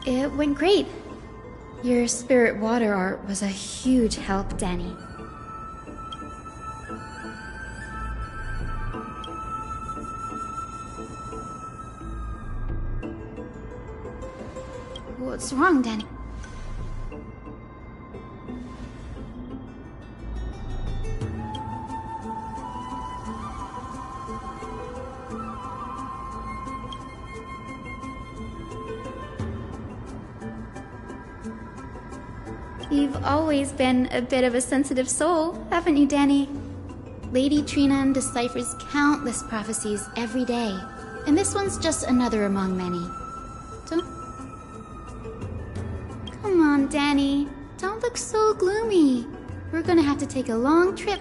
It went great. Your spirit water art was a huge help, Danny. What's wrong, Danny? You've always been a bit of a sensitive soul, haven't you, Danny? Lady Trina deciphers countless prophecies every day, and this one's just another among many. Come on, Danny. Don't look so gloomy. We're gonna have to take a long trip.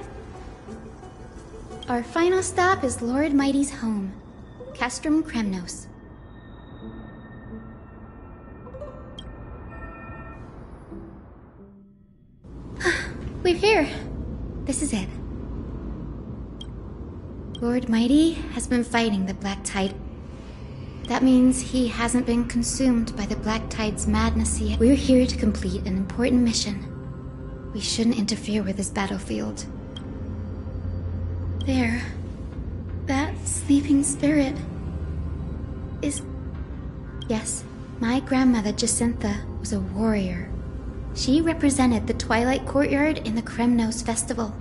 Our final stop is Lord Mighty's home, Castrum Kremnos. We're here. This is it. Lord Mighty has been fighting the Black Tide. That means he hasn't been consumed by the Black Tide's madness yet. We're here to complete an important mission. We shouldn't interfere with his battlefield. There. That sleeping spirit is... Yes, my grandmother Jacintha was a warrior. She represented the Twilight Courtyard in the Kremnos Festival.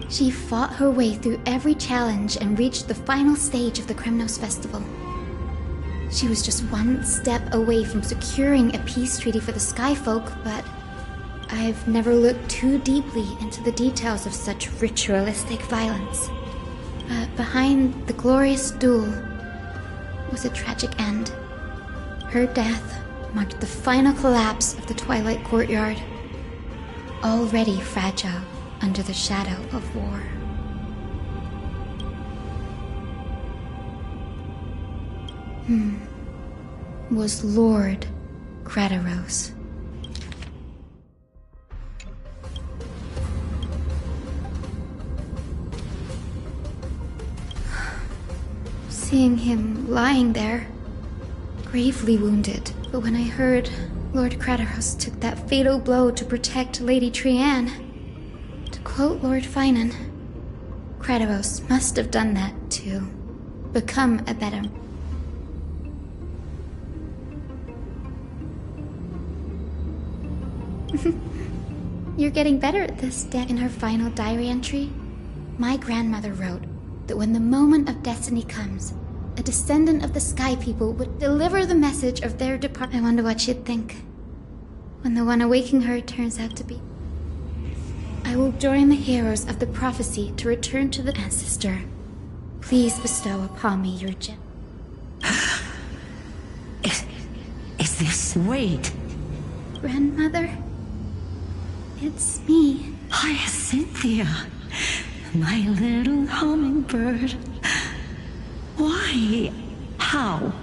She fought her way through every challenge and reached the final stage of the Kremnos Festival. She was just one step away from securing a peace treaty for the Skyfolk, but I've never looked too deeply into the details of such ritualistic violence. But behind the glorious duel was a tragic end. Her death marked the final collapse of the Twilight Courtyard, already fragile under the shadow of war. Was Lord Grataros. Seeing him lying there, gravely wounded, but when I heard Lord Grataros took that fatal blow to protect Lady Trianne, to quote Lord Finan, Grataros must have done that to become a better. You're getting better at this, Dan. In her final diary entry, my grandmother wrote that when the moment of destiny comes, a descendant of the Sky People would deliver the message of their departure. I wonder what she'd think when the one awaking her turns out to be. I will join the heroes of the prophecy to return to the ancestor. Please bestow upon me your gem. Is this... Wait. Grandmother? It's me. Hyacinthia, my little hummingbird. Why? How?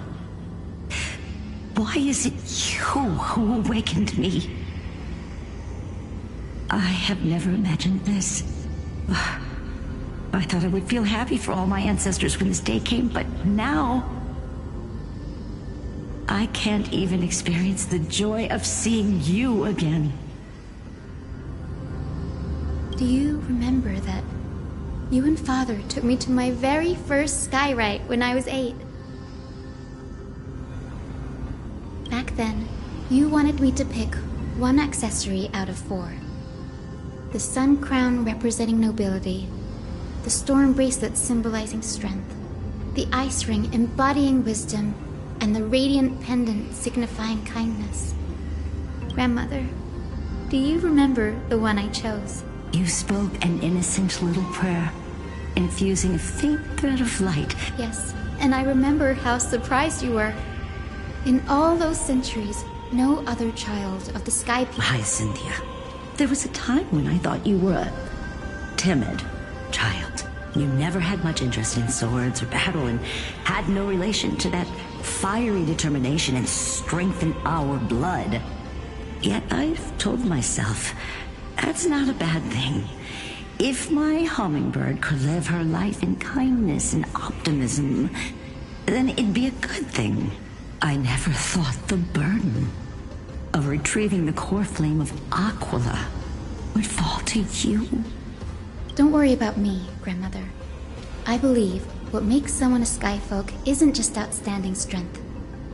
Why is it you who awakened me? I have never imagined this. I thought I would feel happy for all my ancestors when this day came, but now... I can't even experience the joy of seeing you again. Do you remember that you and Father took me to my very first skyrite when I was 8? Back then, you wanted me to pick one accessory out of 4. The sun crown representing nobility, the storm bracelet symbolizing strength, the ice ring embodying wisdom, and the radiant pendant signifying kindness. Grandmother, do you remember the one I chose? You spoke an innocent little prayer, infusing a faint thread of light. Yes, and I remember how surprised you were. In all those centuries, no other child of the Sky People... Hyacinthia, there was a time when I thought you were a timid child. You never had much interest in swords or battle and had no relation to that fiery determination and strength in our blood. Yet I've told myself, that's not a bad thing. If my hummingbird could live her life in kindness and optimism, then it'd be a good thing. I never thought the burden of retrieving the core flame of Aquila would fall to you. Don't worry about me, Grandmother. I believe what makes someone a skyfolk isn't just outstanding strength,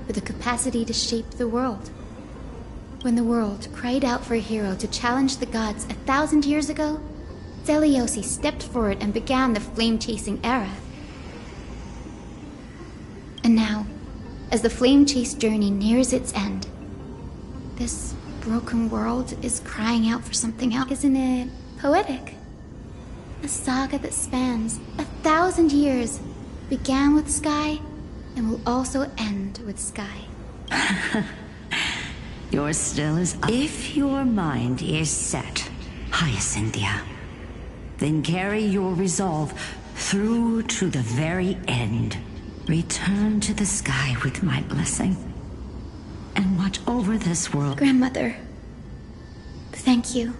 but the capacity to shape the world. When the world cried out for a hero to challenge the gods 1,000 years ago, Zeliosi stepped forward and began the flame-chasing era. And now, as the flame chase journey nears its end, this broken world is crying out for something else. Isn't it poetic? A saga that spans 1,000 years began with Sky and will also end with Sky. You're still as... If your mind is set, Hyacinthia, then carry your resolve through to the very end. Return to the sky with my blessing, and watch over this world. Grandmother, thank you.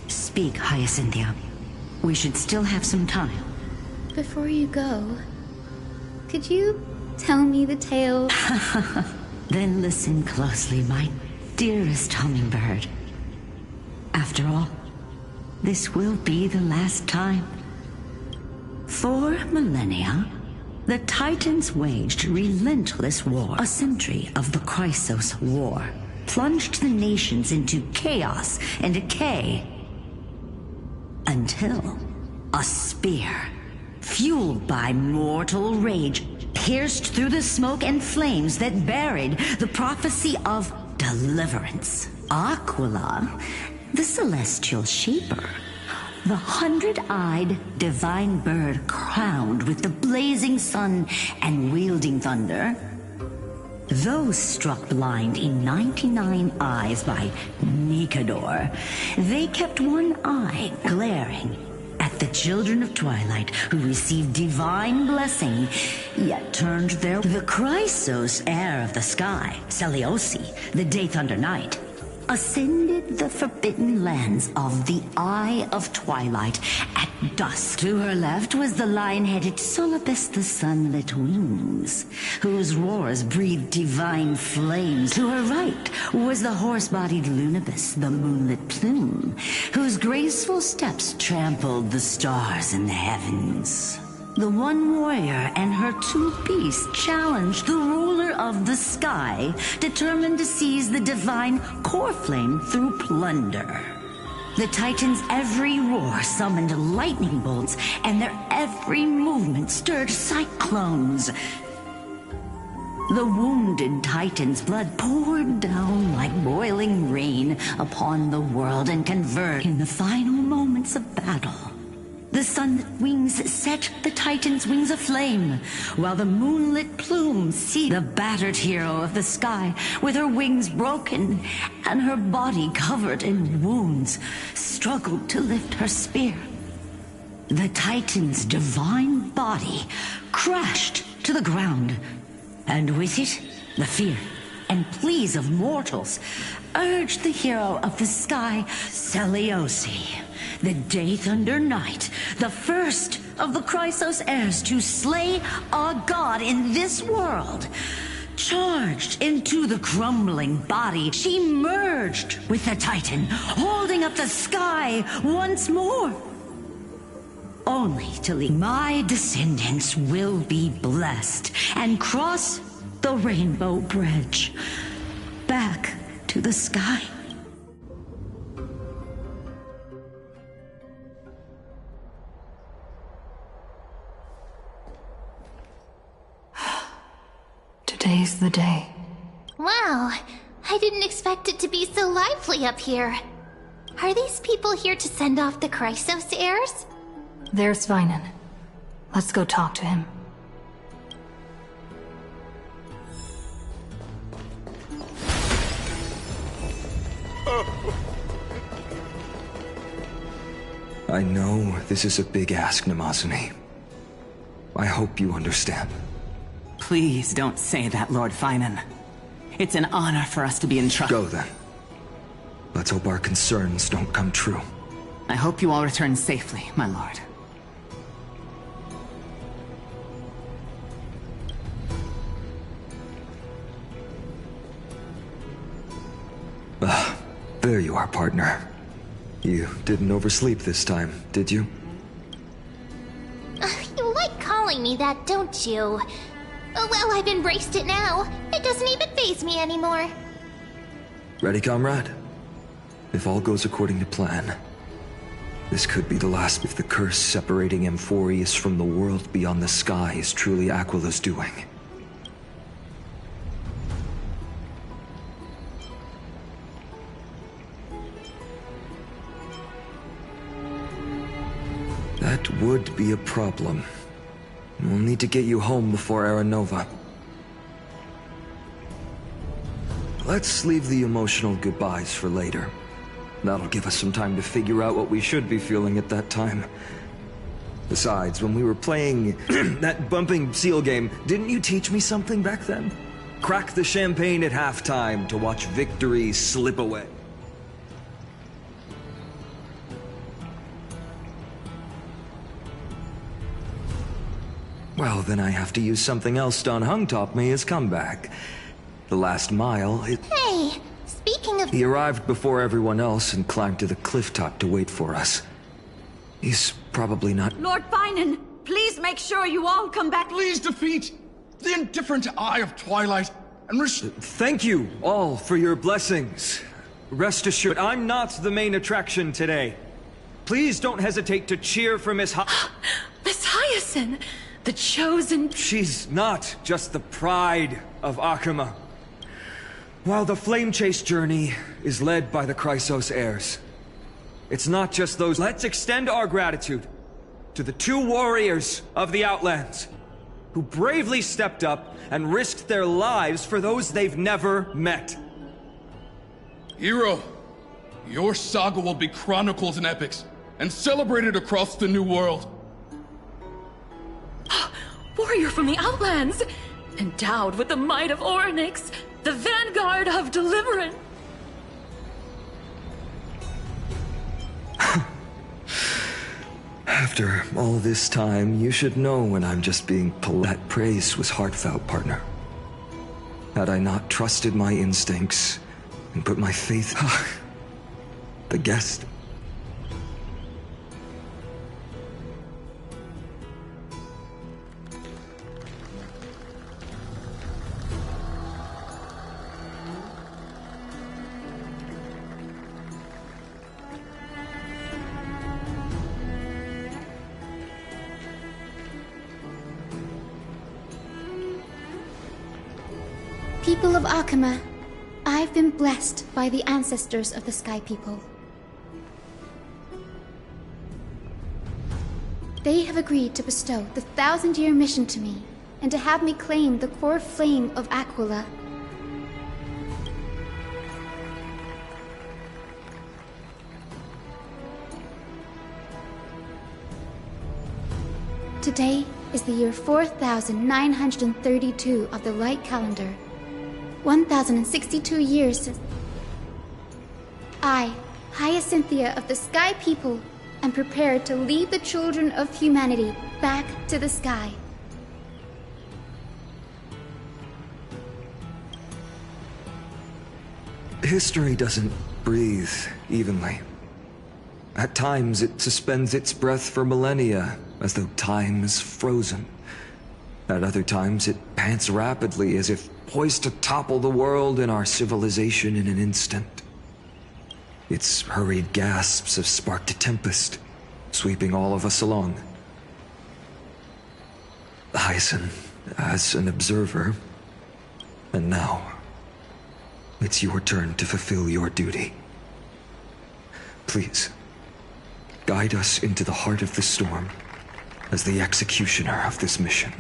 Speak, Hyacinthia. We should still have some time. Before you go, could you tell me the tale? Then listen closely, my dearest hummingbird. After all, this will be the last time. For millennia, the Titans waged relentless war. A century of the Chrysos War plunged the nations into chaos and decay. Until a spear, fueled by mortal rage, pierced through the smoke and flames that buried the prophecy of deliverance. Aquila, the celestial shaper, the 100-eyed divine bird crowned with the blazing sun and wielding thunder. Those struck blind in 99 eyes by Nikador, they kept one eye glaring at the children of twilight who received divine blessing, yet turned their... The Chrysos heir of the sky, Seliosi, the Day Thunder Knight, ascended the forbidden lands of the Eye of Twilight at dusk. To her left was the lion-headed Solibus the Sunlit Wings, whose roars breathed divine flames. To her right was the horse-bodied Lunibus the Moonlit Plume, whose graceful steps trampled the stars in the heavens. The one warrior and her two beasts challenged the ruler of the sky, determined to seize the divine core flame through plunder. The Titans' every roar summoned lightning bolts, and their every movement stirred cyclones. The wounded Titan's blood poured down like boiling rain upon the world and converged in the final moments of battle. The sunlit wings set the Titan's wings aflame, while the moonlit plume seized the battered hero of the sky with her wings broken and her body covered in wounds, struggled to lift her spear. The Titan's divine body crashed to the ground, and with it, the fear and pleas of mortals urged the hero of the sky, Seliosi, the Day Thunder Knight, the first of the Chrysos heirs to slay a god in this world. Charged into the crumbling body, she merged with the Titan, holding up the sky once more. Only to leave. My descendants will be blessed and cross the Rainbow Bridge back to the sky. Today's the day. Wow, I didn't expect it to be so lively up here. Are these people here to send off the Chrysos heirs? There's Svinen. Let's go talk to him. I know this is a big ask, Namazuni. I hope you understand. Please don't say that, Lord Finan. It's an honor for us to be entrusted. Go then. Let's hope our concerns don't come true. I hope you all return safely, my lord. There you are, partner. You didn't oversleep this time, did you? You like calling me that, don't you? Well, I've embraced it now. It doesn't even faze me anymore. Ready, comrade? If all goes according to plan, this could be the last. If the curse separating Amphorius from the world beyond the sky is truly Aquila's doing. That would be a problem. We'll need to get you home before Aranova. Let's leave the emotional goodbyes for later. That'll give us some time to figure out what we should be feeling at that time. Besides, when we were playing that bumping seal game, didn't you teach me something back then? Crack the champagne at halftime to watch victory slip away. Well, then I have to use something else Don Hung taught me as comeback. The last mile, Hey, speaking of... He arrived before everyone else and climbed to the cliff top to wait for us. He's probably not... Lord Finan, please make sure you all come back. Please defeat the indifferent Eye of Twilight and Thank you all for your blessings. Rest assured, I'm not the main attraction today. Please don't hesitate to cheer for Miss Miss Hyacinth, the chosen... She's not just the pride of Akama. While the Flame Chase journey is led by the Chrysos heirs, it's not just those. Let's extend our gratitude to the two warriors of the Outlands who bravely stepped up and risked their lives for those they've never met. Hero, your saga will be chronicled in epics and celebrated across the New World. Warrior from the Outlands, endowed with the might of Orynyx, the vanguard of deliverance. After all this time, you should know when I'm just being That praise was heartfelt, partner. Had I not trusted my instincts and put my faith... The guest... People of Akama, I've been blessed by the ancestors of the Sky People. They have agreed to bestow the 1,000-year mission to me, and to have me claim the core flame of Aquila. Today is the year 4,932 of the light calendar. 1,062 years since I, Hyacinthia of the Sky People, am prepared to lead the children of humanity back to the sky. History doesn't breathe evenly. At times it suspends its breath for millennia, as though time is frozen. At other times it pants rapidly, as if poised to topple the world and our civilization in an instant. Its hurried gasps have sparked a tempest, sweeping all of us along. Hyacinth, as an observer, and now, it's your turn to fulfill your duty. Please, guide us into the heart of the storm as the executioner of this mission.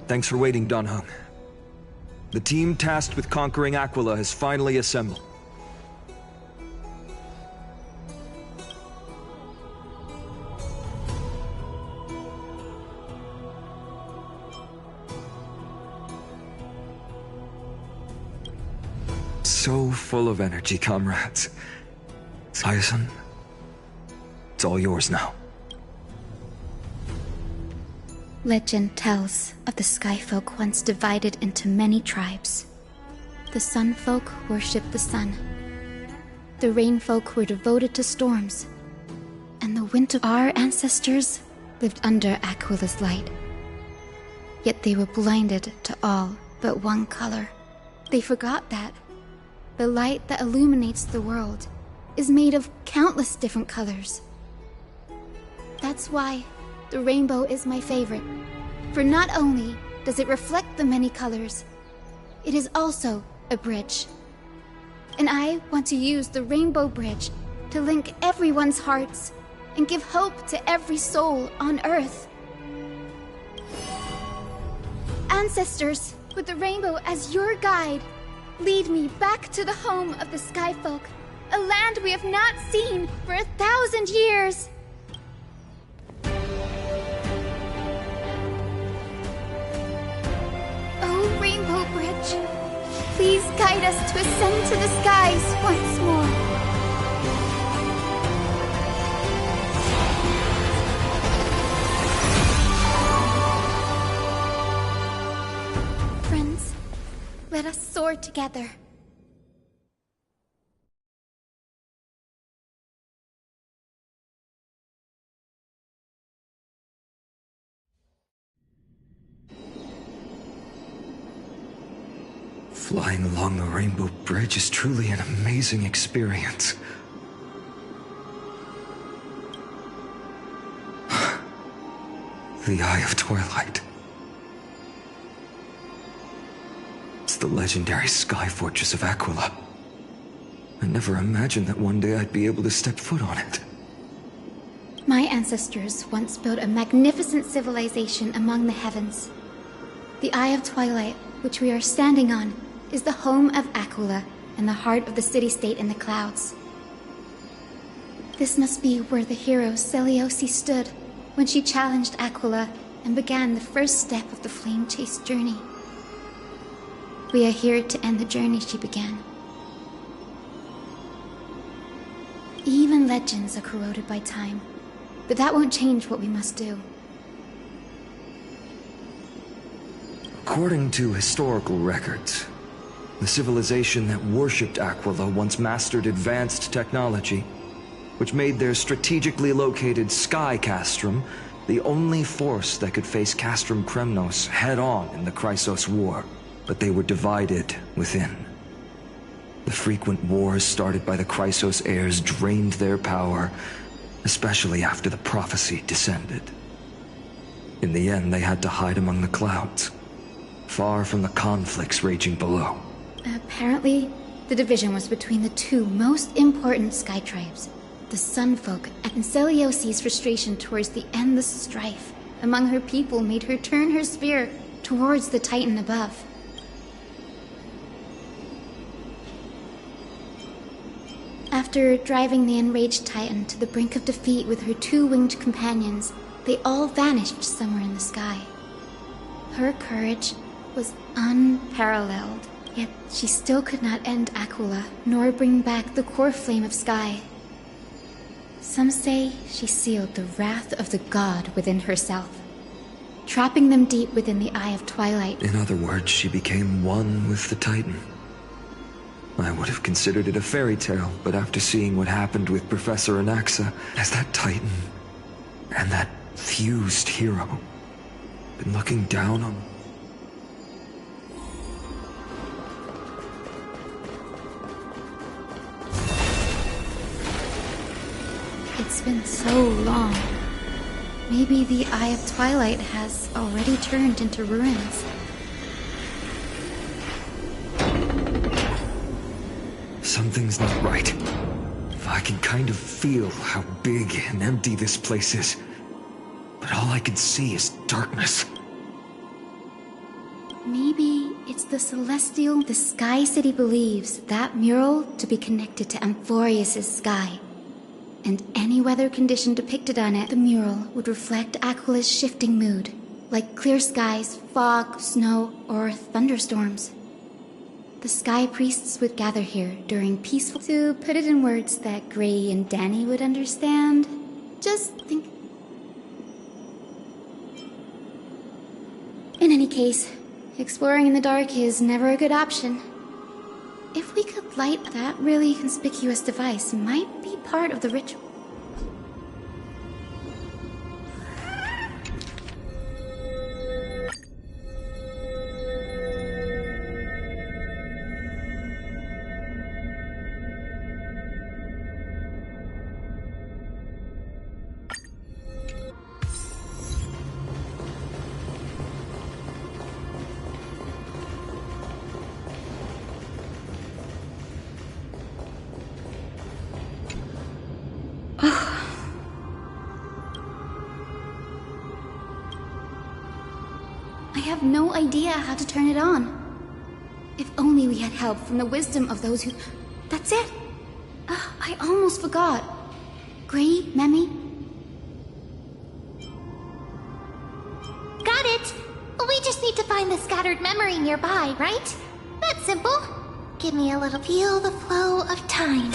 Thanks for waiting, Dunhung. The team tasked with conquering Aquila has finally assembled. So full of energy, comrades. Hyacinth, it's all yours now. Legend tells of the Sky Folk once divided into many tribes. The Sun Folk worshipped the sun. The Rain Folk were devoted to storms. And the Winter... Our ancestors lived under Aquila's light. Yet they were blinded to all but one color. They forgot that the light that illuminates the world is made of countless different colors. That's why the rainbow is my favorite. For not only does it reflect the many colors, it is also a bridge. And I want to use the Rainbow Bridge to link everyone's hearts and give hope to every soul on Earth. Ancestors, with the rainbow as your guide, lead me back to the home of the Skyfolk, a land we have not seen for 1,000 years. Oh, Rainbow Bridge, please guide us to ascend to the skies once more. Friends, let us soar together. Flying along the Rainbow Bridge is truly an amazing experience. The Eye of Twilight. It's the legendary sky fortress of Aquila. I never imagined that one day I'd be able to step foot on it. My ancestors once built a magnificent civilization among the heavens. The Eye of Twilight, which we are standing on, is the home of Aquila and the heart of the city-state in the clouds. This must be where the hero Seleucus stood when she challenged Aquila and began the first step of the flame chase journey. We are here to end the journey she began. Even legends are corroded by time, but that won't change what we must do. According to historical records, the civilization that worshipped Aquila once mastered advanced technology, which made their strategically located Sky Castrum the only force that could face Castrum Kremnos head-on in the Chrysos War. But they were divided within. The frequent wars started by the Chrysos heirs drained their power, especially after the prophecy descended. In the end, they had to hide among the clouds, far from the conflicts raging below. Apparently, the division was between the two most important sky tribes, the Sun Folk, and Seleucus' frustration towards the endless strife among her people made her turn her spear towards the Titan above. After driving the enraged Titan to the brink of defeat with her two-winged companions, they all vanished somewhere in the sky. Her courage was unparalleled, yet she still could not end Aquila, nor bring back the core flame of Sky. Some say she sealed the wrath of the god within herself, trapping them deep within the Eye of Twilight. In other words, she became one with the Titan. I would have considered it a fairy tale, but after seeing what happened with Professor Anaxa, has that Titan and that fused hero been looking down on... It's been so long. Maybe the Eye of Twilight has already turned into ruins. Something's not right. I can kind of feel how big and empty this place is. But all I can see is darkness. Maybe it's the Celestial... The Sky City believes that mural to be connected to Amphorius' sky. And any weather condition depicted on it, the mural would reflect Aquila's shifting mood, like clear skies, fog, snow, or thunderstorms. The Sky Priests would gather here during peaceful... To put it in words that Gray and Danny would understand, just think... In any case, exploring in the dark is never a good option. If we could light that really conspicuous device, might be part of the ritual. I have no idea how to turn it on. If only we had help from the wisdom of those who... That's it! I almost forgot. Gray, Memmy? Got it! We just need to find the scattered memory nearby, right? That's simple. Give me a little feel the flow of time.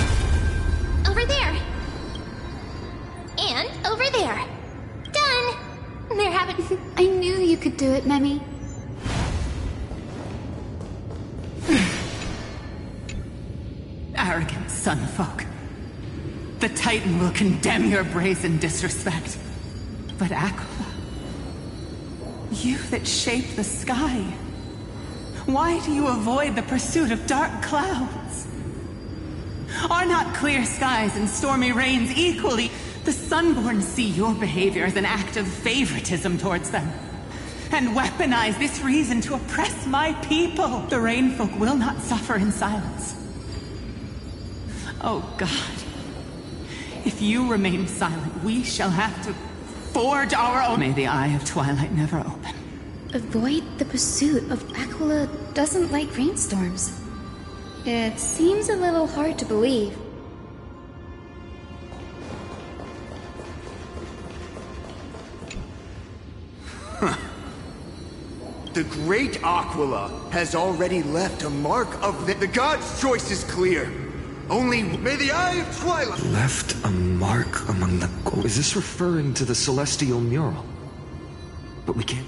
Over there. And over there. Done! There haven't... I knew you could do it, Memmy. Arrogant sunfolk. The Titan will condemn your brazen disrespect. But Aquila, you that shape the sky, why do you avoid the pursuit of dark clouds? Are not clear skies and stormy rains equally? The Sunborn see your behavior as an act of favoritism towards them, and weaponize this reason to oppress my people. The Rainfolk will not suffer in silence. Oh God, if you remain silent, we shall have to forge our own... May the Eye of Twilight never open. Avoid the pursuit of Aquila doesn't like rainstorms. It seems a little hard to believe. The great Aquila has already left a mark of the god's choice is clear. Only may the Eye of Twilight... Left a mark among the... Is this referring to the celestial mural? But we can't...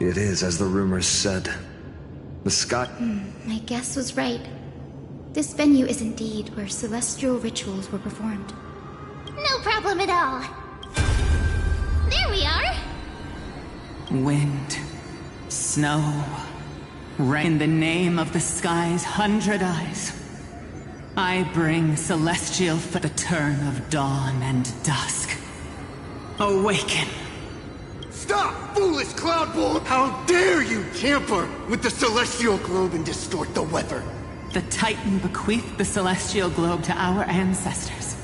It is, as the rumors said. The sky... My guess was right. This venue is indeed where celestial rituals were performed. No problem at all. There we are. Wind, snow, rain. In the name of the sky's 100 eyes, I bring celestial for the turn of dawn and dusk. Awaken. Stop, foolish Cloudborn! How dare you tamper with the celestial globe and distort the weather? The Titan bequeathed the celestial globe to our ancestors,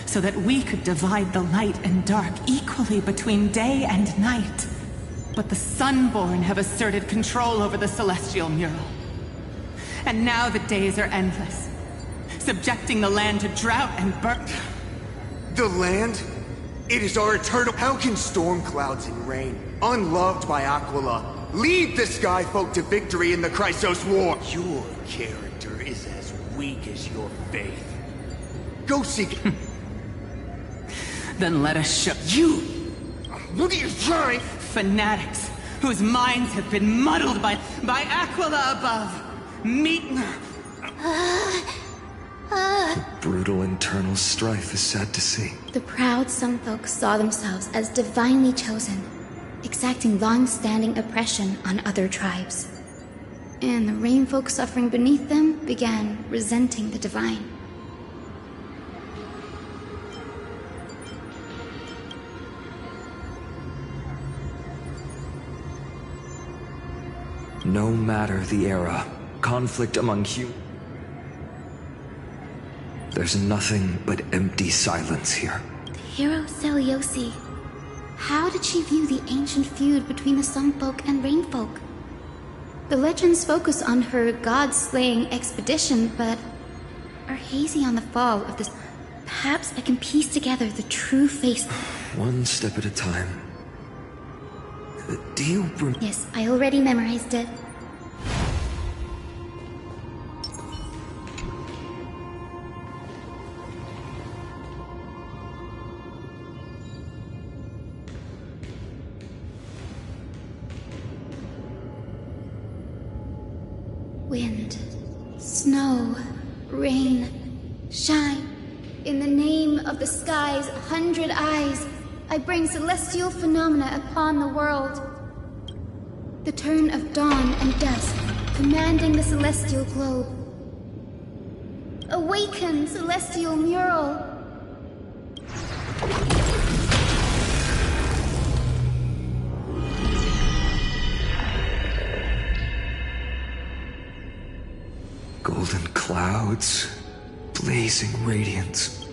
so that we could divide the light and dark equally between day and night. But the Sunborn have asserted control over the celestial mural. And now the days are endless, subjecting the land to drought and burn. The land? It is our eternal... How can storm clouds and rain, unloved by Aquila, lead the Sky Folk to victory in the Chrysos War? Your character is as weak as your faith. Go seek... Then let us show... You! Look at you trying! Fanatics, whose minds have been muddled by Aquila above. Meet... The brutal internal strife is sad to see. The proud Sunfolk saw themselves as divinely chosen, exacting long-standing oppression on other tribes. And the Rainfolk suffering beneath them began resenting the divine. No matter the era, conflict among humans... There's nothing but empty silence here. The hero Seliosi. How did she view the ancient feud between the Sunfolk and Rainfolk? The legends focus on her god-slaying expedition, but are hazy on the fall of this. Perhaps I can piece together the true face. One step at a time. Do you Yes, I already memorized it. Wind, snow, rain, shine. In the name of the sky's 100 eyes, I bring celestial phenomena upon the world. The turn of dawn and dusk, commanding the celestial globe. Awaken, celestial mural! Golden clouds, blazing radiance.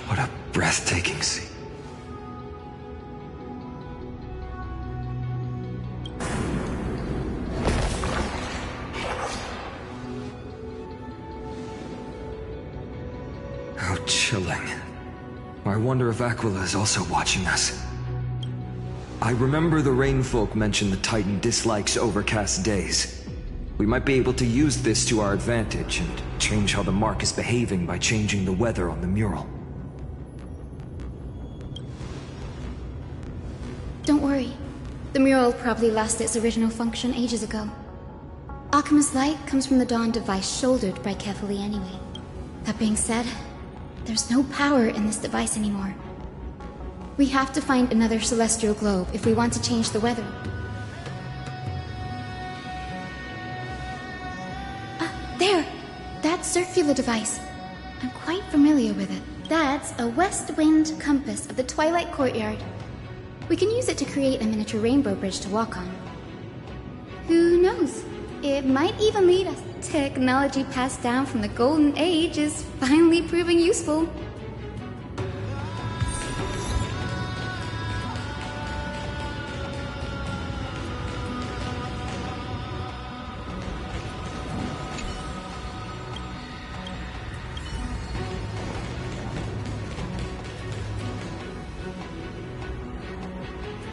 What a breathtaking scene. How chilling. I wonder if Aquila is also watching us. I remember the Rainfolk mentioned the Titan dislikes overcast days. We might be able to use this to our advantage and change how the mark is behaving by changing the weather on the mural. Don't worry. The mural probably lost its original function ages ago. Akama's light comes from the Dawn device shouldered by Kefali anyway. That being said, there's no power in this device anymore. We have to find another celestial globe if we want to change the weather. There! That circular device. I'm quite familiar with it. That's a west wind compass of the Twilight Courtyard. We can use it to create a miniature rainbow bridge to walk on. Who knows? It might even lead us. Technology passed down from the Golden Age is finally proving useful.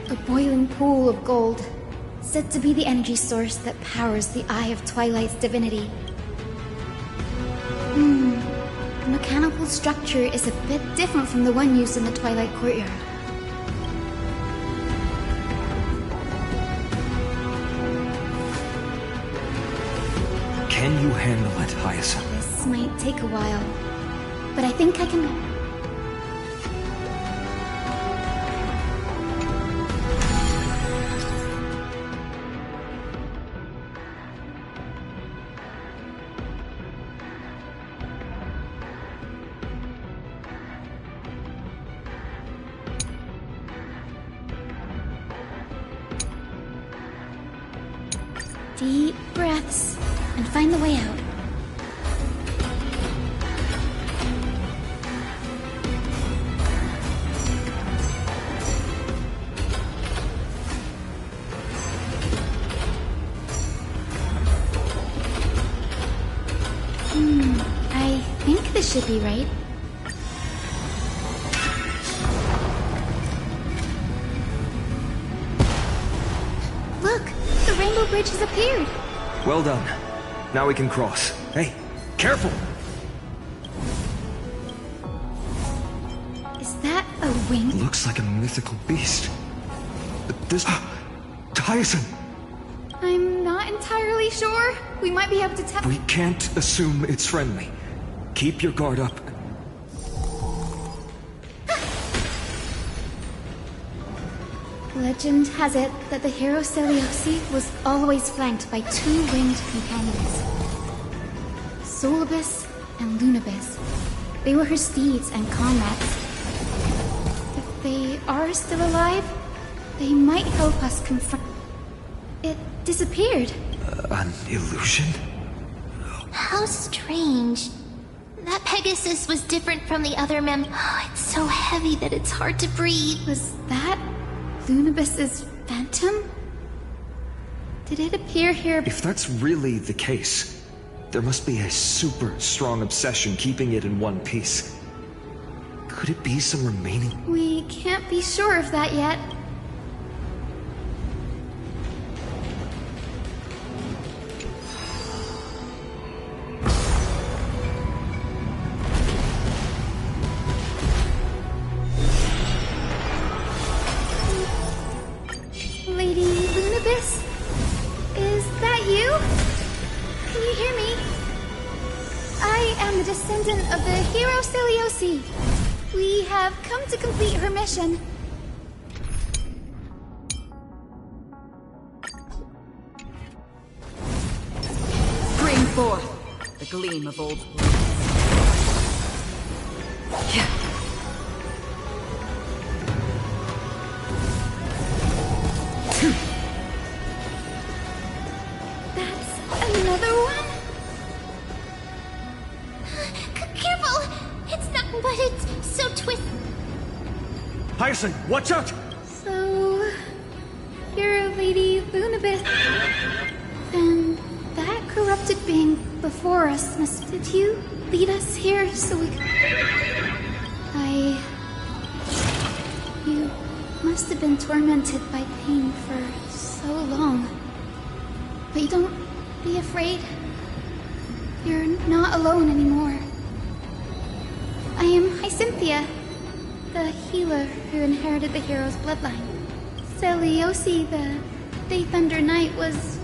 A boiling pool of gold, said to be the energy source that powers the Eye of Twilight's divinity. The mechanical structure is a bit different from the one used in the Twilight Courtyard. Can you handle it, Hyacinth? This might take a while, but I think I can... Deep breaths, and find the way out. I think this should be right. Look! The rainbow bridge has appeared! Well done. Now we can cross. Hey, careful! Is that a wing? Looks like a mythical beast. This... Hyacinth! I'm not entirely sure. We might be able to tell. We can't assume it's friendly. Keep your guard up. Legend has it that the hero Celiosi was always flanked by two winged companions. Solibus and Lunabis. They were her steeds and comrades. If they are still alive, they might help us confront... It disappeared. An illusion? How strange. That Pegasus was different from the other it's so heavy that it's hard to breathe. Was that Lunabis's phantom? Did it appear here? If that's really the case, there must be a super strong obsession keeping it in one piece. Could it be some remaining? We can't be sure of that yet. Lady Lunabis? Is that you? Can you hear me? I am the descendant of the hero Celiosi. We have come to complete her mission. Bring forth the gleam of old That's another one? Careful! It's not, but it's so twisted. Hyacinth, watch out! So, you're Lady Lunabis. Then that corrupted being before us did you lead us here so we could... You must have been tormented by pain for so long. But don't be afraid. You're not alone anymore. I am Hyacinthia, the healer who inherited the hero's bloodline. Celiosi, the Day Thunder Knight, was...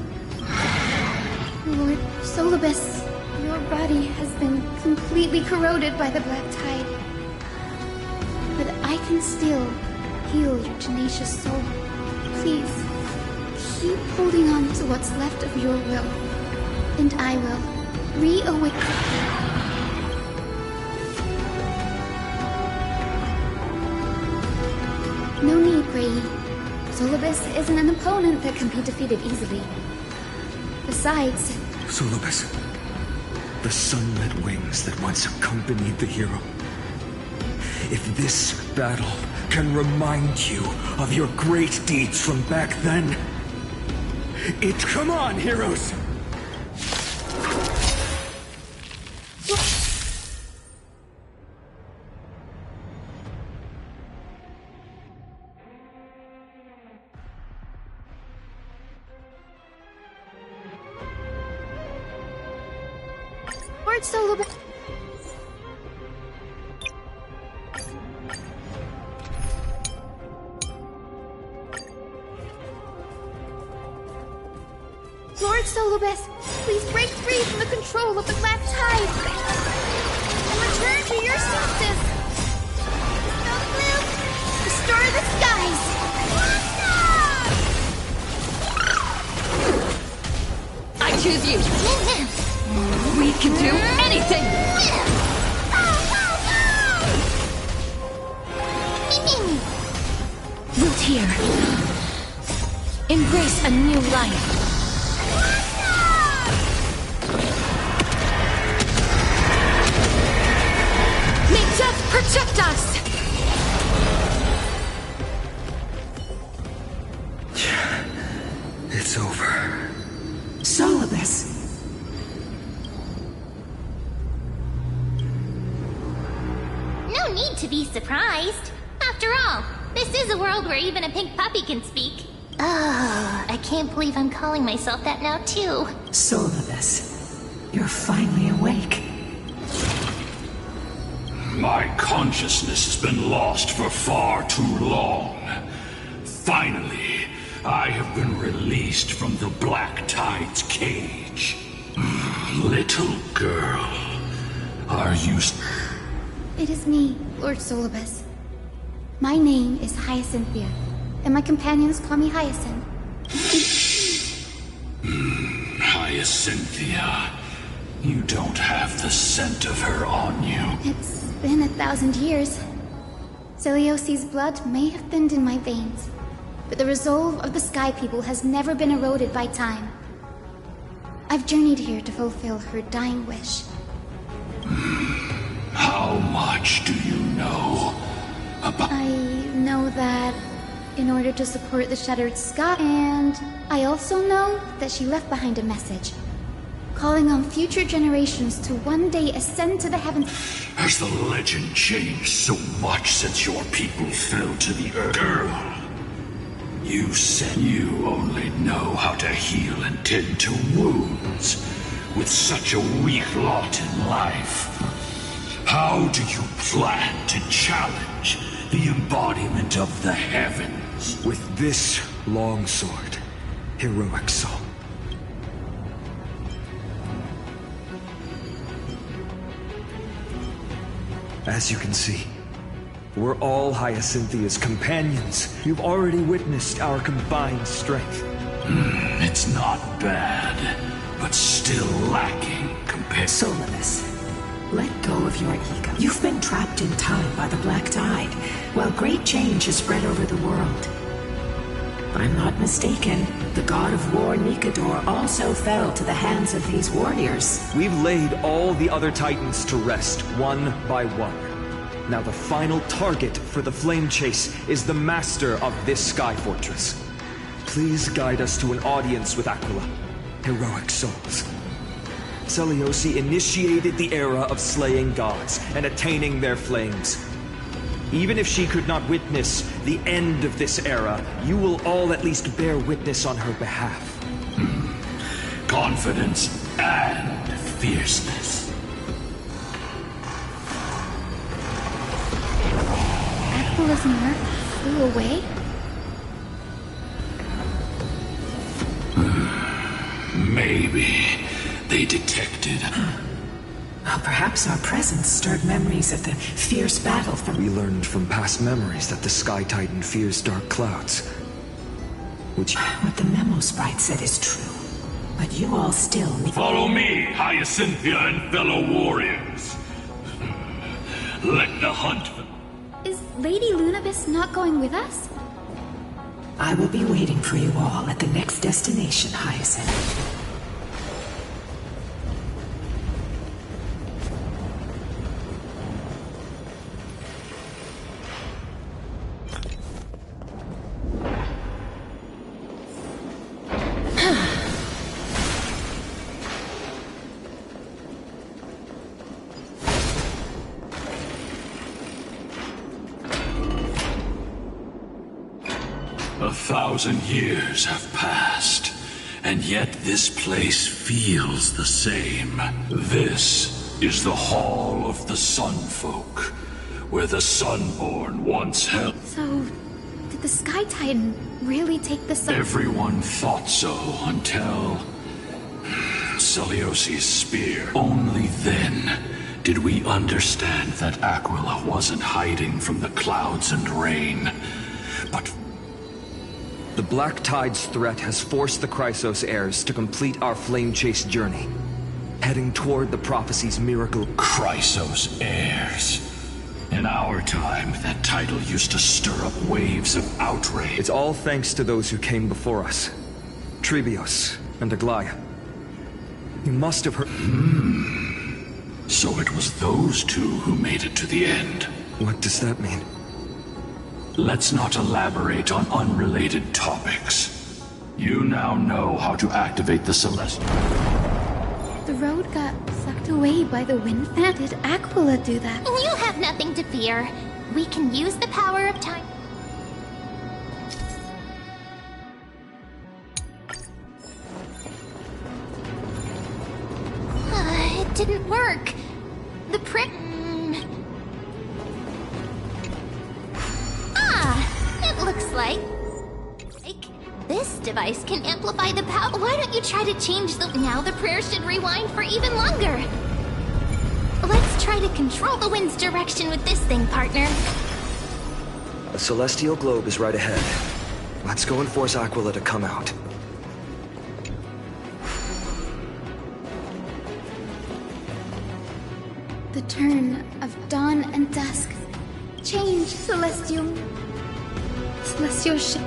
Lord Solibus, your body has been completely corroded by the Black Tide. But I can still heal your tenacious soul. Please, keep holding on to what's left of your will, and I will reawaken. No need, Grey. Solibus isn't an opponent that can be defeated easily. Besides... Solibus, the sunlit wings that once accompanied the hero. If this battle can remind you of your great deeds from back then, come on, heroes! Lord Solibus... Lord Solibus, please break free from the control of the Black Tide and return to your senses. Dispel the gloom, restore the skies. I choose you. We can do anything. Root here. Embrace a new life. May death protect us! It's over. Solibus. No need to be surprised. After all, this is a world where even a pink puppy can speak. Oh, I can't believe I'm calling myself that now, too. Solibus, you're finally awake. My consciousness has been lost for far too long. Finally, I have been released from the Black Tide's cage. Little girl, are you... It is me, Lord Solibus. My name is Hyacinthia, and my companions call me Hyacinth. Hyacinthia, you don't have the scent of her on you. It's been 1,000 years. Celiosi's blood may have thinned in my veins, but the resolve of the Sky People has never been eroded by time. I've journeyed here to fulfill her dying wish. How much do you know about... I know that in order to support the shattered sky, and I also know that she left behind a message, calling on future generations to one day ascend to the heavens. Has the legend changed so much since your people fell to the earth? Girl, you said you only know how to heal and tend to wounds with such a weak lot in life. How do you plan to challenge the embodiment of the heavens? With this longsword, heroic soul. As you can see, we're all Hyacinthia's companions. You've already witnessed our combined strength. It's not bad, but still lacking compared. Solace, let go of your ego. You've been trapped in time by the Black Tide, while great change has spread over the world. If I'm not mistaken, the god of war Nikador also fell to the hands of these warriors. We've laid all the other titans to rest, one by one. Now the final target for the flame chase is the master of this sky fortress. Please guide us to an audience with Aquila. Heroic souls. Seliosi initiated the era of slaying gods and attaining their flames. Even if she could not witness the end of this era, you will all at least bear witness on her behalf. Confidence and fierceness. Aquila's mark flew away? Maybe they detected. Well, perhaps our presence stirred memories of the fierce battle from... We learned from past memories that the Sky Titan fears dark clouds. Which... What the memo sprite said is true. But you all still need... Follow me, Hyacinthia and fellow warriors. Let the hunt... Is Lady Lunabis not going with us? I will be waiting for you all at the next destination, Hyacinth. A 1,000 years have passed, and yet this place feels the same. This is the Hall of the Sunfolk, where the Sunborn once held. So, did the Sky Titan really take the sun? Everyone thought so until... Celiosi's spear. Only then did we understand that Aquila wasn't hiding from the clouds and rain, but... The Black Tide's threat has forced the Chrysos heirs to complete our flame chase journey, heading toward the prophecy's miracle. Chrysos heirs. In our time, that title used to stir up waves of outrage. It's all thanks to those who came before us. Trebios and Aglaya. You must have heard... So it was those two who made it to the end. What does that mean? Let's not elaborate on unrelated topics. You now know how to activate the Celestial. The road got sucked away by the wind fan? Did Aquila do that? You have nothing to fear. We can use the power of time. It didn't work. The prick... It looks like this device can amplify the power. Why don't you try to change the... Now the prayer should rewind for even longer. Let's try to control the wind's direction with this thing, partner. A celestial globe is right ahead. Let's go and force Aquila to come out. The turn of dawn and dusk. Change, Celestial ship.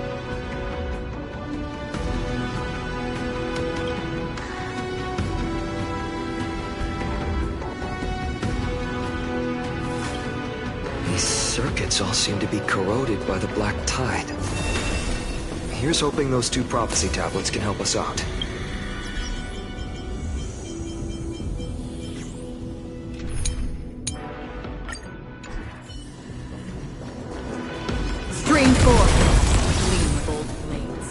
These circuits all seem to be corroded by the Black Tide. Here's hoping those 2 prophecy tablets can help us out. Stream forth. Gleam of old blades.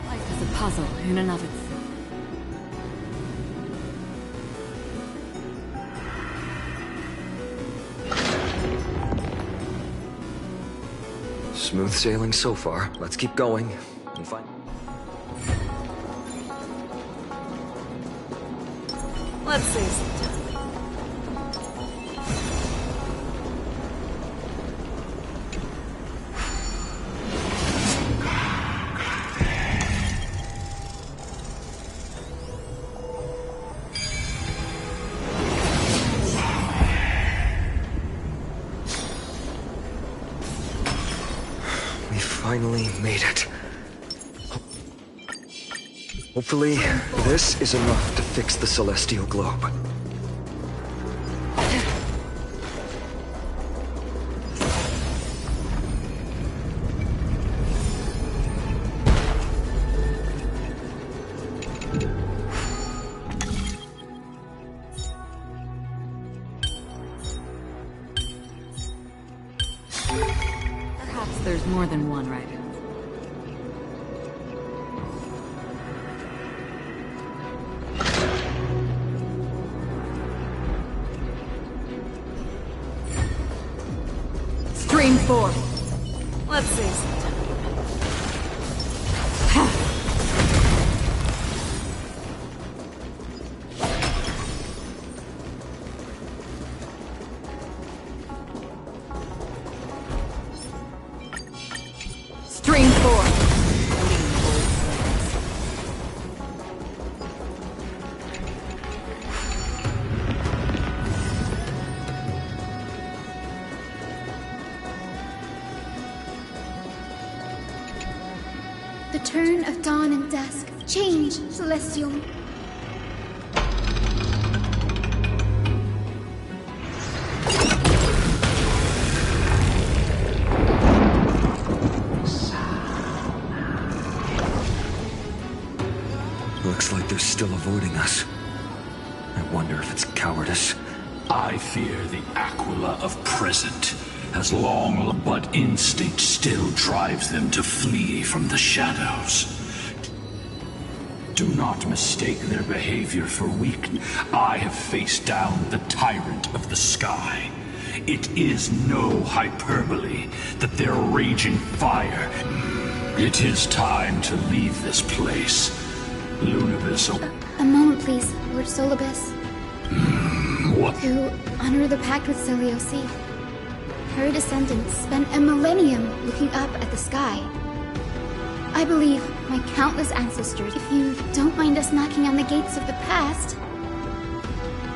Life is a puzzle in and of itself. Smooth sailing so far. Let's keep going and find... Let's save some time. Finally made it. Hopefully, this is enough to fix the celestial globe. Perhaps there's more than one right. Stream forth. Let's see some time. Stream forth. The turn of dawn and dusk. Change, Celestial. Looks like they're still avoiding us. I wonder if it's cowardice. I fear the Aquila of present has long, but instinct still drives them to flee from the shadows. Do not mistake their behavior for weakness. I have faced down the tyrant of the sky. It is no hyperbole that their raging fire... It is time to leave this place. Lunibus... A moment, please, Lord Solibus. What? To honor the pact with Celiosi. Her descendants spent a millennium looking up at the sky. I believe my countless ancestors, if you don't mind us knocking on the gates of the past,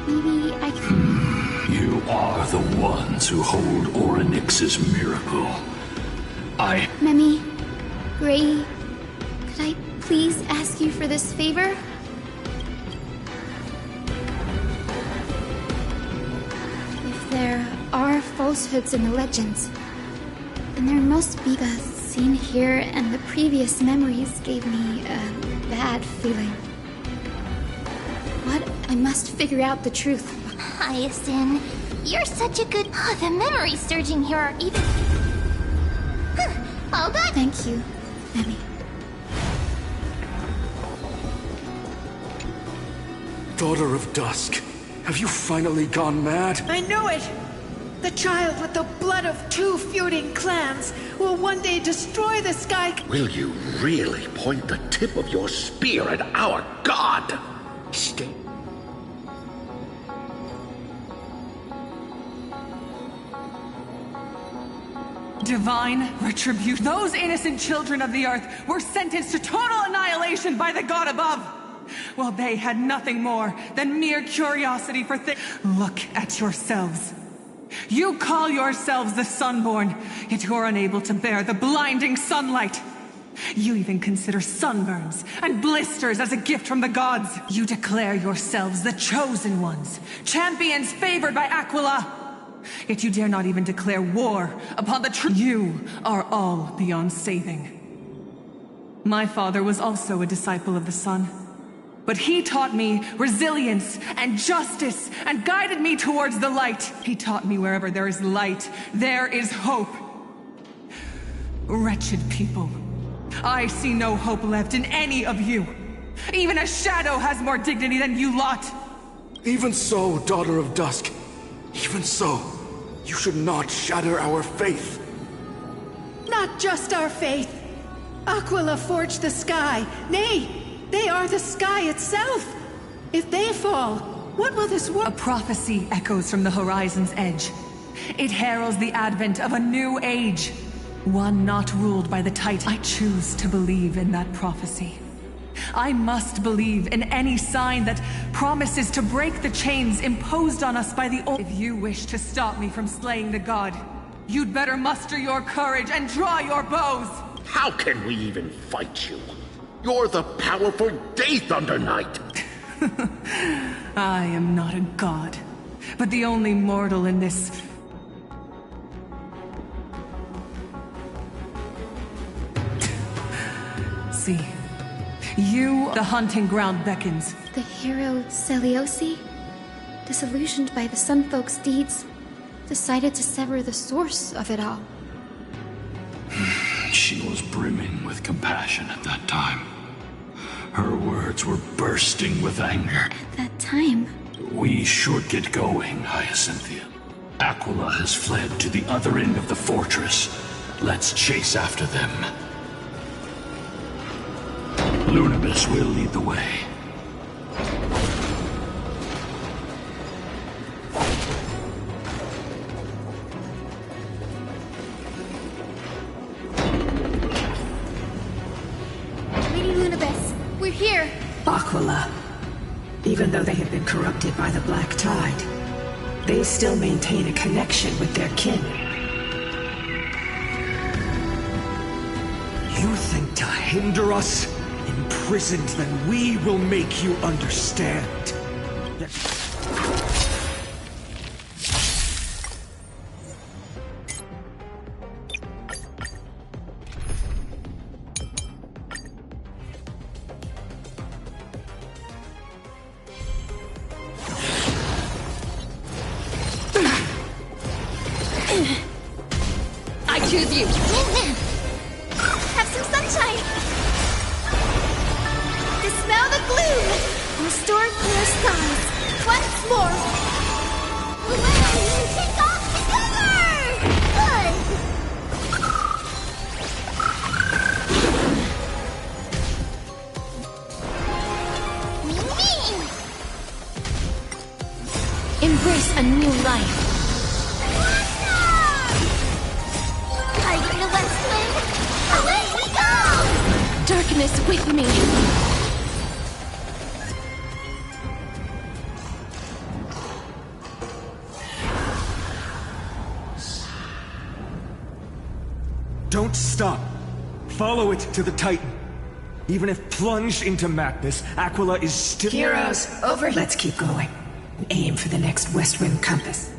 maybe I can... You are the ones who hold Orynyx's miracle. Memi, Gray, could I please ask you for this favor? If there are falsehoods in the legends, then there must be. The scene here and the previous memories gave me a bad feeling. What? I must figure out the truth. Hyacinth, you're such a good... Oh, the memories surging here are even... All that... Thank you, Memi. Daughter of Dusk, have you finally gone mad? I knew it! The child with the blood of 2 feuding clans will one day destroy the sky. Will you really point the tip of your spear at our god? Stay. Divine retribution. Those innocent children of the earth were sentenced to total annihilation by the god above. While they had nothing more than mere curiosity for things. Look at yourselves. You call yourselves the Sunborn, yet you're unable to bear the blinding sunlight. You even consider sunburns and blisters as a gift from the gods. You declare yourselves the chosen ones, champions favored by Aquila. Yet you dare not even declare war upon the true. You are all beyond saving. My father was also a disciple of the sun, but he taught me resilience and justice and guided me towards the light. He taught me wherever there is light, there is hope. Wretched people. I see no hope left in any of you. Even a shadow has more dignity than you lot. Even so, Daughter of Dusk. Even so, you should not shatter our faith. Not just our faith. Aquila forged the sky. Nay, they are the sky itself. If they fall, what will this world? A prophecy echoes from the horizon's edge. It heralds the advent of a new age. One not ruled by the Titan. I choose to believe in that prophecy. I must believe in any sign that promises to break the chains imposed on us by the old. If you wish to stop me from slaying the god, you'd better muster your courage and draw your bows. How can we even fight you? You're the powerful Day Thunder Knight. I am not a god, but the only mortal in this. See, the hunting ground beckons. The hero Celiosi, disillusioned by the Sunfolk's deeds, decided to sever the source of it all. She was brimming with compassion at that time. Her words were bursting with anger. At that time? We should get going, Hyacinthia. Aquila has fled to the other end of the fortress. Let's chase after them. Lunibus will lead the way. Lady Lunibus, we're here! Aquila. Even though they have been corrupted by the Black Tide, they still maintain a connection with their kin. You think to hinder us? Imprisoned, then we will make you understand. I choose you! Have some sunshine! Dispel the gloom! Restore clear skies! Once more! Take off together! Good! Me! Embrace a new life. Riding the west wind! Away we go! Darkness with me. Don't stop. Follow it to the Titan. Even if plunged into madness, Aquila is still— Heroes, over. Let's keep going. Aim for the next west wind compass.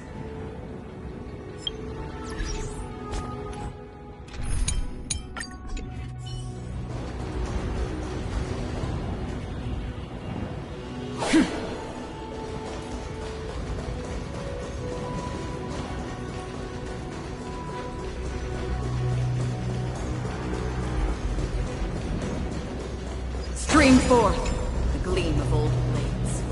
Stream forth the gleam of old blades.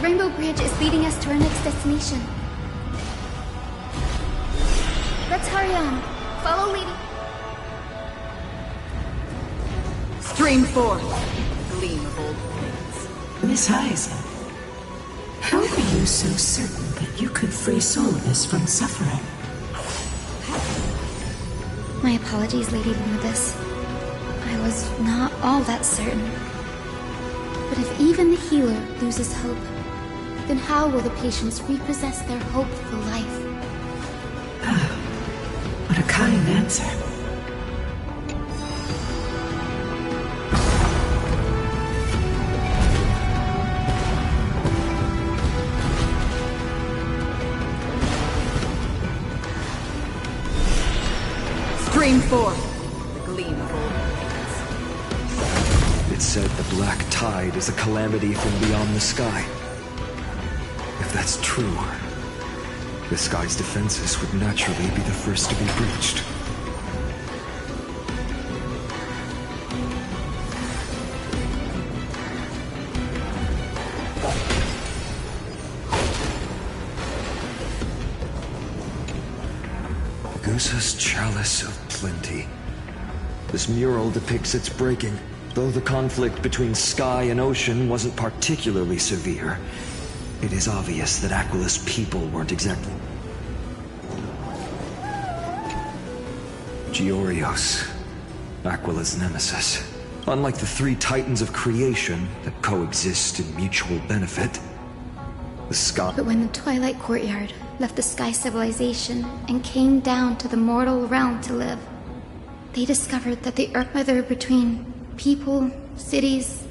Rainbow Bridge is leading us to our next destination. Let's hurry on. Follow Lady. Stream forth, gleam of old blades. Miss Heisen, how are you so certain that you could free Solidus from suffering? My apologies, Lady Luminous. I was not all that certain. But if even the healer loses hope, then how will the patients repossess their hope for life? What a kind answer. Stream forth, the gleam of old blades. It's said the black tide is a calamity from beyond the sky. If that's true, the sky's defenses would naturally be the first to be breached. Goosa's Chalice of Plenty. This mural depicts its breaking. Though the conflict between sky and ocean wasn't particularly severe, it is obvious that Aquila's people weren't exactly... Georios, Aquila's nemesis. Unlike the three titans of creation that coexist in mutual benefit, the sky... But when the Twilight Courtyard left the Sky Civilization and came down to the mortal realm to live, they discovered that the Earth, whether between people, cities,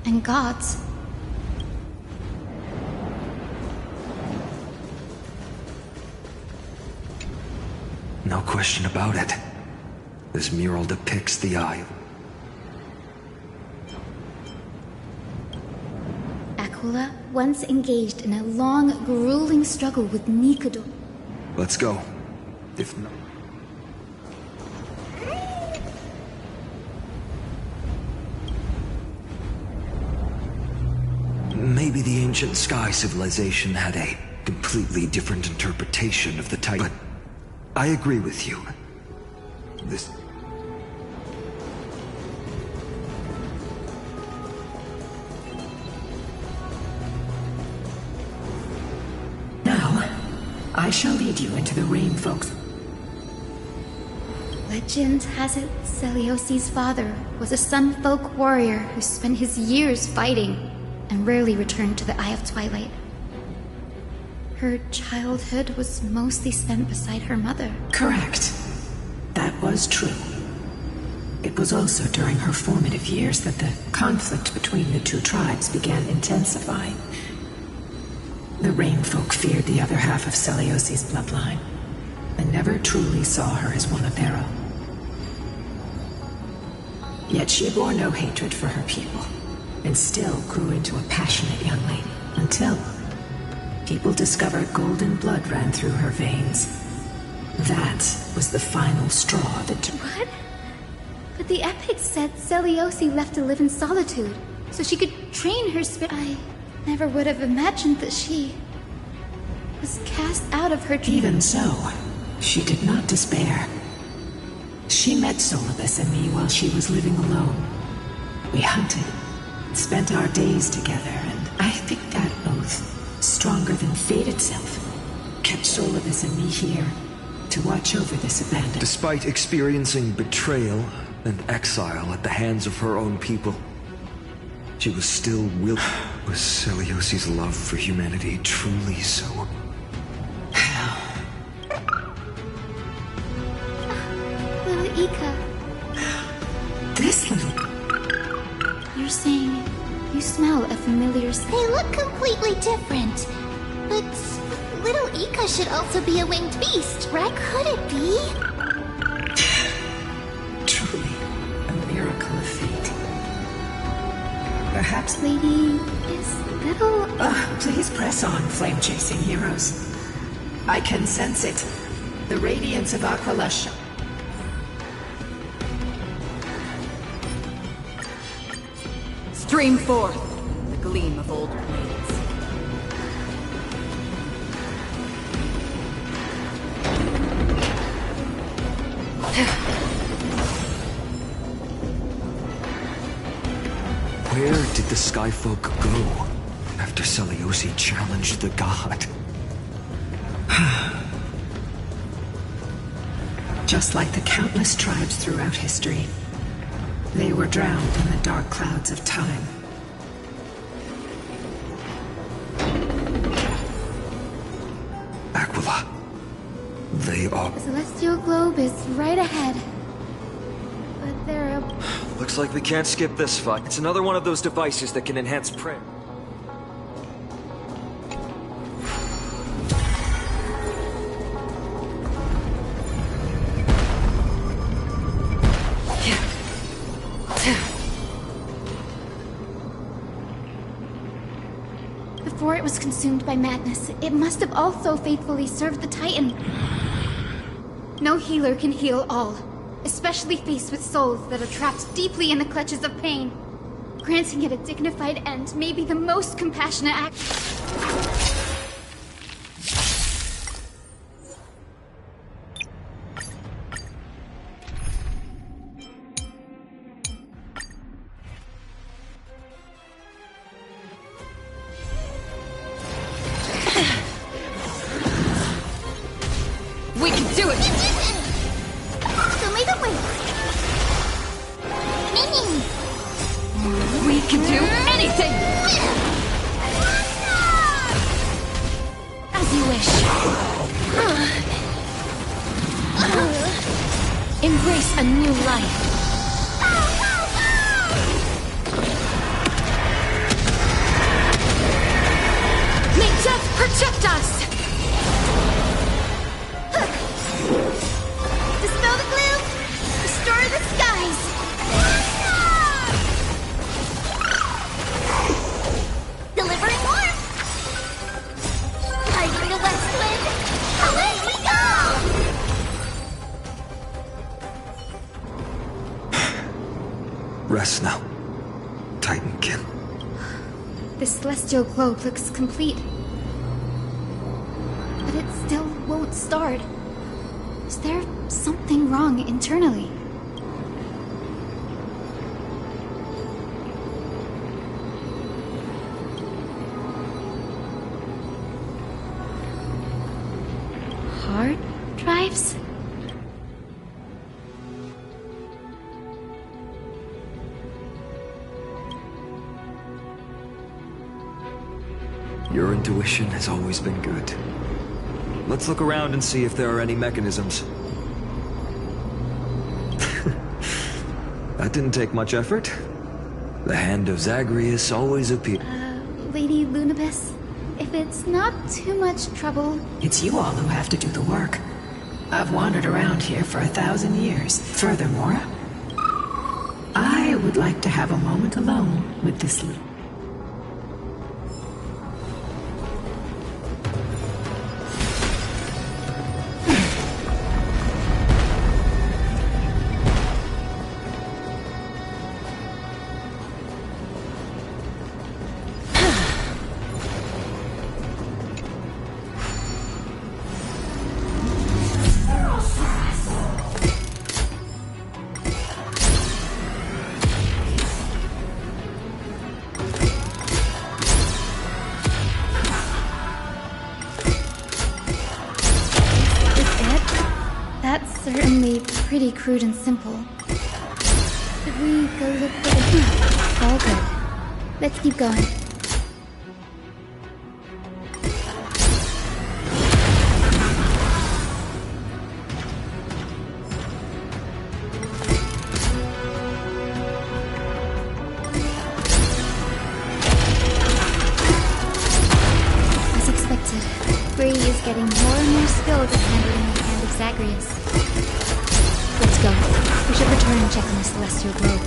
and gods, no question about it. This mural depicts the Eye. Aquila once engaged in a long, grueling struggle with Nikado. Let's go. If not... Maybe the ancient Sky Civilization had a completely different interpretation of the Titan. But I agree with you. This... Now, I shall lead you into the Rain Folks. Legend has it Celiosi's father was a Sun Folk warrior who spent his years fighting and rarely returned to the Eye of Twilight. Her childhood was mostly spent beside her mother. Correct. That was true. It was also during her formative years that the conflict between the two tribes began intensifying. The Rain Folk feared the other half of Celiosi's bloodline, and never truly saw her as one of their own. Yet she bore no hatred for her people, and still grew into a passionate young lady, until people discovered golden blood ran through her veins. That was the final straw that... What? But the epics said Celiosi left to live in solitude, so she could train her spirit. I never would have imagined that she was cast out of her dream. Even so, she did not despair. She met Solidus and me while she was living alone. We hunted, spent our days together, and I think that oath, stronger than fate itself, kept Solidus and me here to watch over this abandoned... Despite experiencing betrayal and exile at the hands of her own people, she was still willing. Was Celiosi's love for humanity truly so... Little Ika. This little... You're saying you smell a familiar scent. They look completely different. But little Ika should also be a winged beast, right? Could it be? Truly, a miracle of fate. Perhaps... Lady is little... Please press on, flame-chasing heroes. I can sense it. The radiance of Aquila. Stream forth, the gleam of old blades. did the Skyfolk go after Seliosi challenged the god? Just like the countless tribes throughout history, they were drowned in the dark clouds of time. Aquila. They are... The celestial globe is right ahead. But there are... Looks like we can't skip this fight. It's another one of those devices that can enhance prayer. Before it was consumed by madness, it must have also faithfully served the Titan. No healer can heal all, especially faced with souls that are trapped deeply in the clutches of pain. Granting it a dignified end may be the most compassionate act. We can do it! Show me the way! Mini! We can do anything! As you wish. Embrace a new life. May death protect us! Dispel the gloom! Restore the skies! Delivering warmth! Hiding the west wind! Away we go! Rest now, Titankin. The celestial globe looks complete. But it still won't start. Is there something wrong internally? Hard drives? Your intuition has always been good. Let's look around and see if there are any mechanisms. That didn't take much effort. The hand of Zagreus always appears. Lady Lunabis, if it's not too much trouble... It's you all who have to do the work. I've wandered around here for 1,000 years. Furthermore, I would like to have a moment alone with this little... That's certainly pretty crude and simple. Should we go look for the... All good. Let's keep going. As expected, Bree is getting more and more skilled at handling the hand of Zagreus. Let's go. We should return and check on the celestial globe.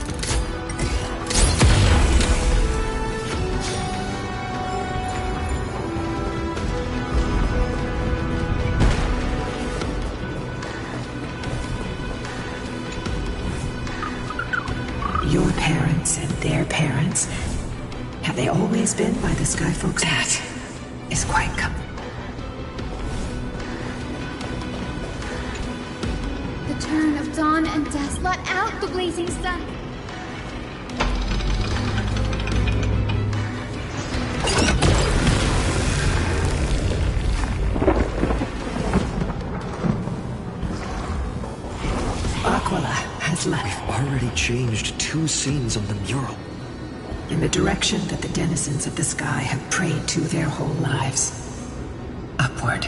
Your parents and their parents, have they always been by the Skyfolks? That is quite The turn of dawn and death blot out the blazing sun. is left. We've already changed 2 scenes on the mural. In the direction that the denizens of the sky have prayed to their whole lives. Upward.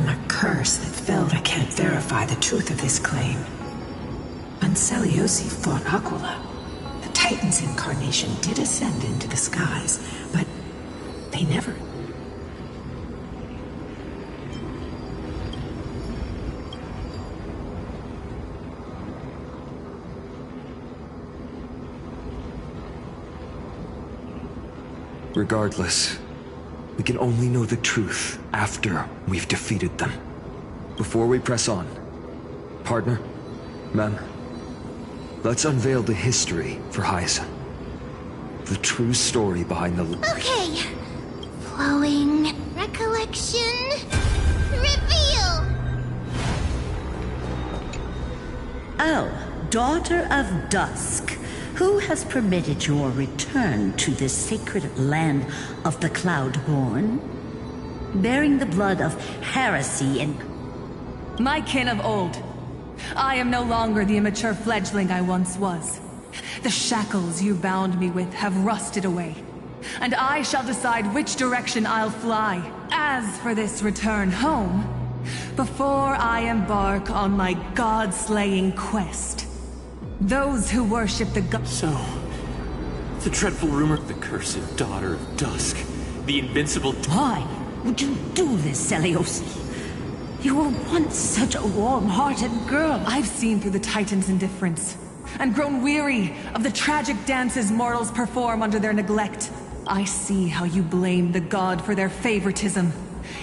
A curse that fell. I can't verify the truth of this claim. Anseliosi fought Aquila. The Titan's incarnation did ascend into the skies, but they never... Regardless, we can only know the truth after we've defeated them. Before we press on, partner, ma'am, let's unveil the history for Hyacinth. The true story behind the... Okay. Flowing recollection. Reveal! Oh, daughter of dusk. Who has permitted your return to this sacred land of the Cloudborn? Bearing the blood of heresy and... My kin of old. I am no longer the immature fledgling I once was. The shackles you bound me with have rusted away, and I shall decide which direction I'll fly. As for this return home, before I embark on my god-slaying quest, those who worship the god... So, the dreadful rumor, the cursed daughter of dusk, the invincible... Why would you do this, Seliosi? You were once such a warm-hearted girl. I've seen through the Titan's indifference, and grown weary of the tragic dances mortals perform under their neglect. I see how you blame the god for their favoritism,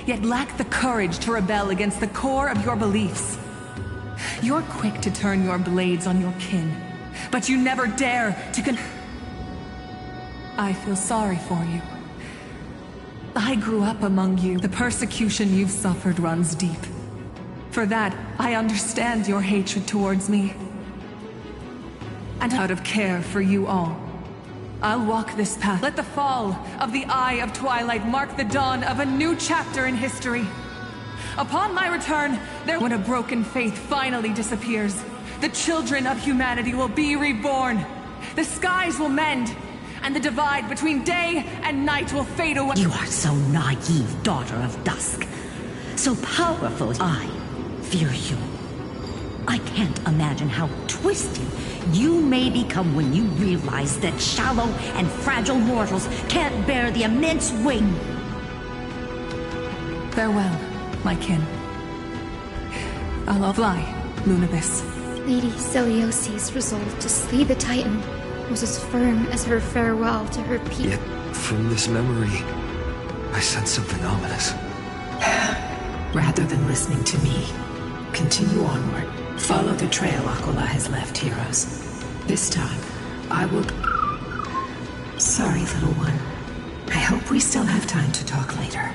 yet lack the courage to rebel against the core of your beliefs. You're quick to turn your blades on your kin, but you never dare to I feel sorry for you. I grew up among you. The persecution you've suffered runs deep. For that, I understand your hatred towards me. And out of care for you all, I'll walk this path. Let the fall of the Eye of Twilight mark the dawn of a new chapter in history. Upon my return, when a broken faith finally disappears, the children of humanity will be reborn. The skies will mend, and the divide between day and night will fade away. You are so naive, daughter of dusk. So powerful, I fear you. I can't imagine how twisted you may become when you realize that shallow and fragile mortals can't bear the immense weight. Farewell, my kin. I'll fly, Lunabis. Lady Celiosi's resolve to slay the Titan was as firm as her farewell to her people. Yet, from this memory, I sense something ominous. Rather than listening to me, continue onward. Follow the trail Aquila has left, heroes. This time, I will... Sorry, little one. I hope we still have time to talk later.